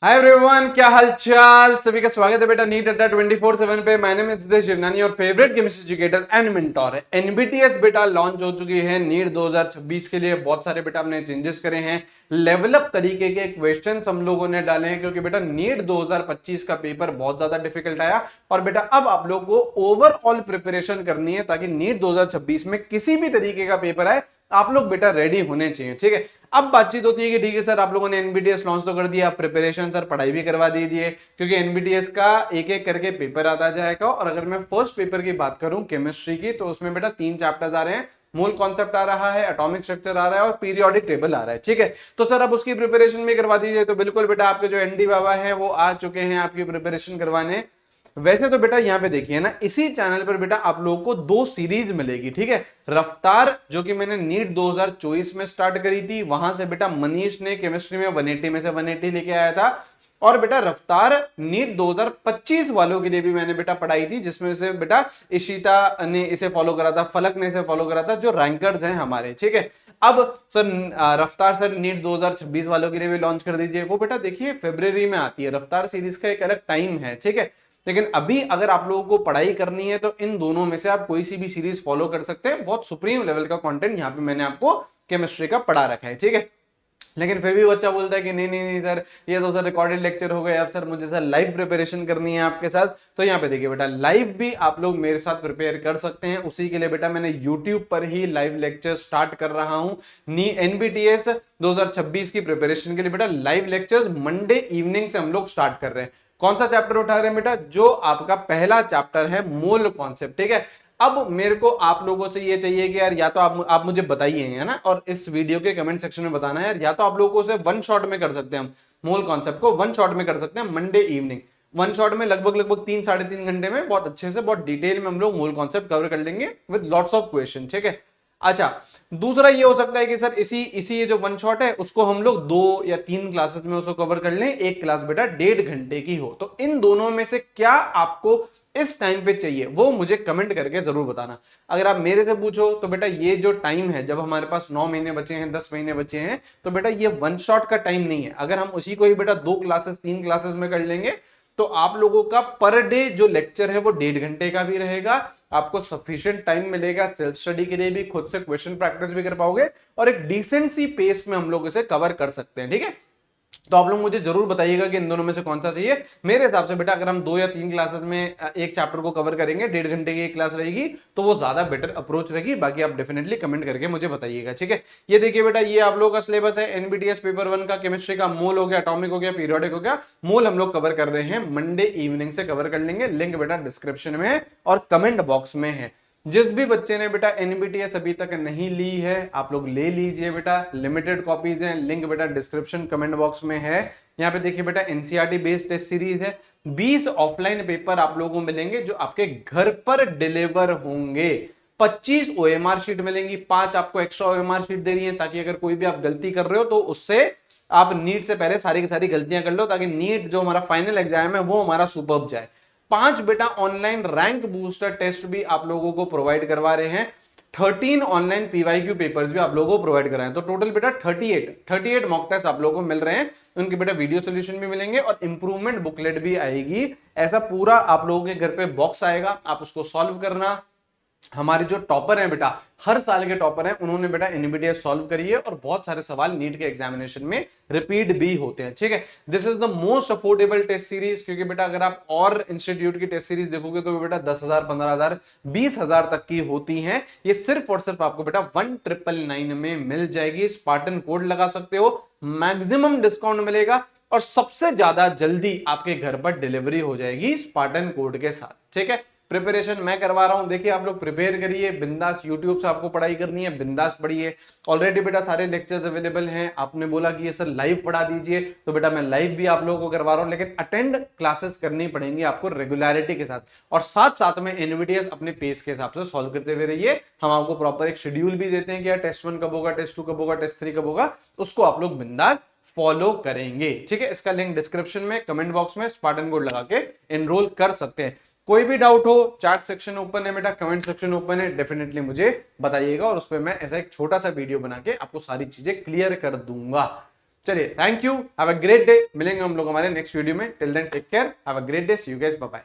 Hi everyone, क्या हाल चाल। सभी का स्वागत है बेटा नीट अड्डा 24/7 पे। मैंने में सिद्धेश शिवनानी और favourite chemistry educator and mentor है। एनबीटीएस बेटा लॉन्च हो चुकी है नीट 2026 के लिए। बहुत सारे बेटा हमने चेंजेस करे हैं, लेवल अप तरीके के क्वेश्चंस हम लोगों ने डाले हैं, क्योंकि बेटा नीट 2025 का पेपर बहुत ज्यादा डिफिकल्ट आया। और बेटा अब आप लोग को ओवरऑल प्रिपरेशन करनी है ताकि नीट 2026 में किसी भी तरीके का पेपर आए आप लोग बेटा रेडी होने चाहिए। ठीक है, अब बातचीत होती है कि ठीक है सर, आप लोगों ने एनबीटीएस लॉन्च तो कर दिया, आप प्रिपरेशन सर पढ़ाई भी करवा दीजिए, क्योंकि एनबीटीएस का एक एक करके पेपर आता जाएगा। और अगर मैं फर्स्ट पेपर की बात करूं केमिस्ट्री की, तो उसमें बेटा 3 चैप्टर्स आ रहे हैं। मूल कॉन्सेप्ट आ रहा है, एटॉमिक स्ट्रक्चर आ रहा है और पीरियोडिक टेबल आ रहा है। ठीक है, तो सर अब उसकी प्रिपरेशन भी करवा दीजिए। तो बिल्कुल बेटा, आपके जो एनडी बाबा हैं वो आ चुके हैं आपकी प्रिपरेशन करवाने। वैसे तो बेटा यहाँ पे देखिए ना, इसी चैनल पर बेटा आप लोगों को 2 सीरीज मिलेगी। ठीक है, रफ्तार जो कि मैंने नीट 2024 में स्टार्ट करी थी, वहां से बेटा मनीष ने केमिस्ट्री में 180 में से 180 लेके आया था। और बेटा रफ्तार नीट 2025 वालों के लिए भी मैंने बेटा पढ़ाई थी, जिसमें से बेटा इशिता ने इसे फॉलो करा था, फलक ने इसे फॉलो करा था, जो रैंकर्स हैं हमारे। ठीक है, अब सर रफ्तार सर नीट 2026 वालों के लिए भी लॉन्च कर दीजिए। वो बेटा देखिए फरवरी में आती है, रफ्तार सीरीज का एक अलग टाइम है। ठीक है, लेकिन अभी अगर आप लोगों को पढ़ाई करनी है तो इन दोनों में से आप कोई सी भी सीरीज फॉलो कर सकते हैं। बहुत सुप्रीम लेवल का कंटेंट यहाँ पे मैंने आपको केमिस्ट्री का पढ़ा रखा है। ठीक है, लेकिन फिर भी बच्चा बोलता है कि नहीं नहीं नहीं सर, ये तो सर रिकॉर्डेड लेक्चर हो गए, अब सर मुझे सर लाइव प्रिपरेशन करनी है आपके साथ। तो यहाँ पे देखिए बेटा, लाइव भी आप लोग मेरे साथ प्रिपेयर कर सकते हैं। उसी के लिए बेटा मैंने यूट्यूब पर ही लाइव लेक्चर स्टार्ट कर रहा हूं। एनबीटीएस 2026 की प्रिपरेशन के लिए बेटा लाइव लेक्चर्स मंडे इवनिंग से हम लोग स्टार्ट कर रहे हैं। कौन सा चैप्टर उठा रहे हैं बेटा? जो आपका पहला चैप्टर है मोल कॉन्सेप्ट। ठीक है, अब मेरे को आप लोगों से ये चाहिए कि यार, या तो आप मुझे बताइए, है ना, और इस वीडियो के कमेंट सेक्शन में बताना है यार, या तो आप लोगों को उसे वन शॉट में कर सकते हैं, हम मोल कॉन्सेप्ट को वन शॉट में कर सकते हैं मंडे इवनिंग। वन शॉट में लगभग लगभग 3 साढ़े 3 घंटे में बहुत अच्छे से, बहुत डिटेल में हम लोग मोल कॉन्सेप्ट कवर कर लेंगे विद लॉट्स ऑफ क्वेश्चन। ठीक है, अच्छा, दूसरा ये हो सकता है कि सर इसी इसी ये जो वन शॉट है उसको हम लोग 2 या 3 क्लासेस में उसको कवर कर लें। एक क्लास बेटा 1.5 घंटे की हो। तो इन दोनों में से क्या आपको इस टाइम पे चाहिए, वो मुझे कमेंट करके जरूर बताना। अगर आप मेरे से पूछो तो बेटा ये जो टाइम है, जब हमारे पास 9 महीने बचे हैं, 10 महीने बचे हैं, तो बेटा ये वन शॉट का टाइम नहीं है। अगर हम उसी को ही बेटा 2 क्लासेस 3 क्लासेस में कर लेंगे तो आप लोगों का पर डे जो लेक्चर है वो 1.5 घंटे का भी रहेगा। आपको सफिशिएंट टाइम मिलेगा सेल्फ स्टडी के लिए भी, खुद से क्वेश्चन प्रैक्टिस भी कर पाओगे, और एक डिसेंट सी पेस में हम लोग इसे कवर कर सकते हैं। ठीक है, तो आप लोग मुझे जरूर बताइएगा कि इन दोनों में से कौन सा चाहिए। मेरे हिसाब से बेटा अगर हम 2 या 3 क्लासेस में एक चैप्टर को कवर करेंगे, 1.5 घंटे की एक क्लास रहेगी, तो वो ज्यादा बेटर अप्रोच रहेगी। बाकी आप डेफिनेटली कमेंट करके मुझे बताइएगा। ठीक है, ये देखिए बेटा, ये आप लोगों का सिलेबस है। एनबीटीएस पेपर 1 का केमिस्ट्री का मोल हो गया, एटॉमिक हो गया, पीरियोडिक हो गया। मोल हम लोग कवर कर रहे हैं, मंडे इवनिंग से कवर कर लेंगे। लिंक बेटा डिस्क्रिप्शन में है और कमेंट बॉक्स में है। जिस भी बच्चे ने बेटा एनबीटीएस अभी तक नहीं ली है, आप लोग ले लीजिए बेटा, लिमिटेड कॉपीज हैं। लिंक बेटा डिस्क्रिप्शन कमेंट बॉक्स में है। यहाँ पे देखिए बेटा, एनसीईआरटी बेस्ड टेस्ट सीरीज है। 20 ऑफलाइन पेपर आप लोगों को मिलेंगे जो आपके घर पर डिलीवर होंगे। 25 ओएमआर शीट मिलेंगी, 5 आपको एक्स्ट्रा ओएमआर शीट दे रही है, ताकि अगर कोई भी आप गलती कर रहे हो तो उससे आप नीट से पहले सारी की सारी गलतियां कर लो, ताकि नीट जो हमारा फाइनल एग्जाम है वो हमारा सुपर्ब जाए। 5 बेटा ऑनलाइन रैंक बूस्टर टेस्ट भी आप लोगों को प्रोवाइड करवा रहे हैं। 13 ऑनलाइन पीवाईक्यू पेपर्स भी आप लोगों को प्रोवाइड कराए हैं। तो टोटल बेटा 38 मॉक टेस्ट आप लोगों को मिल रहे हैं। उनके बेटा वीडियो सॉल्यूशन भी मिलेंगे और इंप्रूवमेंट बुकलेट भी आएगी। ऐसा पूरा आप लोगों के घर पे बॉक्स आएगा, आप उसको सॉल्व करना। हमारे जो टॉपर हैं बेटा, हर साल के टॉपर हैं, उन्होंने बेटा एनबीटीएस सॉल्व करी है और बहुत सारे सवाल नीट के एग्जामिनेशन में रिपीट भी होते हैं। ठीक है, this is the most affordable test series, क्योंकि बेटा अगर आप और इंस्टीट्यूट की टेस्ट सीरीज देखोगे तो बेटा 10,000, 15,000, 20,000 तक की होती हैं। ये सिर्फ और सिर्फ आपको बेटा 1999 में मिल जाएगी। स्पार्टन कोड लगा सकते हो, मैक्सिमम डिस्काउंट मिलेगा और सबसे ज्यादा जल्दी आपके घर पर डिलीवरी हो जाएगी स्पार्टन कोड के साथ। ठीक है, प्रिपरेशन मैं करवा रहा हूं, देखिए आप लोग प्रिपेयर करिए बिंदास। यूट्यूब से आपको पढ़ाई करनी है, बिंदास पढ़िए। ऑलरेडी बेटा सारे लेक्चर्स अवेलेबल हैं। आपने बोला कि ये सर लाइव पढ़ा दीजिए, तो बेटा मैं लाइव भी आप लोगों को करवा रहा हूं, लेकिन अटेंड क्लासेस करनी पड़ेंगी आपको रेगुलरिटी के साथ। और साथ साथ में एनबीटीएस अपने पेस के हिसाब से सॉल्व करते हुए रहिए। हम आपको प्रॉपर एक शेड्यूल भी देते हैं कि यार टेस्ट 1 कब होगा, टेस्ट 2 कब होगा, टेस्ट 3 कब होगा, उसको आप लोग बिंदास फॉलो करेंगे। ठीक है, इसका लिंक डिस्क्रिप्शन में, कमेंट बॉक्स में स्पार्टन कोड लगा के एनरोल कर सकते हैं। कोई भी डाउट हो, चैट सेक्शन ओपन है बेटा, कमेंट सेक्शन ओपन है, डेफिनेटली मुझे बताइएगा और उस पर मैं ऐसा एक छोटा सा वीडियो बना के आपको सारी चीजें क्लियर कर दूंगा। चलिए thank you, have a great day, मिलेंगे हम लोग हमारे नेक्स्ट वीडियो में, till then take care, have a great day, see you guys, bye bye.